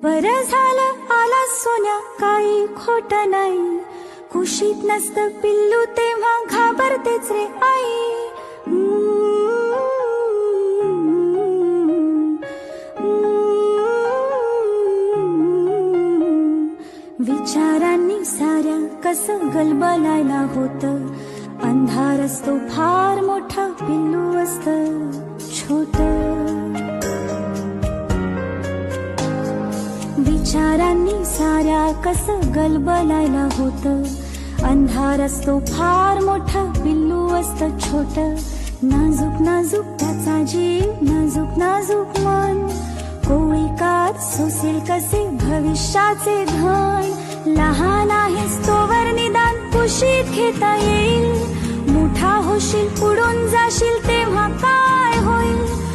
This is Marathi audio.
बरं झालं आला सोन्या, काही खोट नाही. कुशीत नसतं पिल्लू तेव्हा घाबरतेच रे आई. विचारांनी साऱ्या कसं गलबलायला होतं. अंधार असतो फार मोठा, पिल्लू असतं छोटं. विचारांनी साऱ्या कसं गलबलायला होतं. अंधार असतो फार मोठा, पिल्लू असतं छोटं. नाजूक नाजूक त्याचा जीव, नाजूक नाजूक मन. कोळी कात सोसेल कसे भविष्याचे धन. लहान आहेस तोवर निदान कुशीत घेता येईल. मोठा होशील उडून जाशील तेव्हा काय होईल.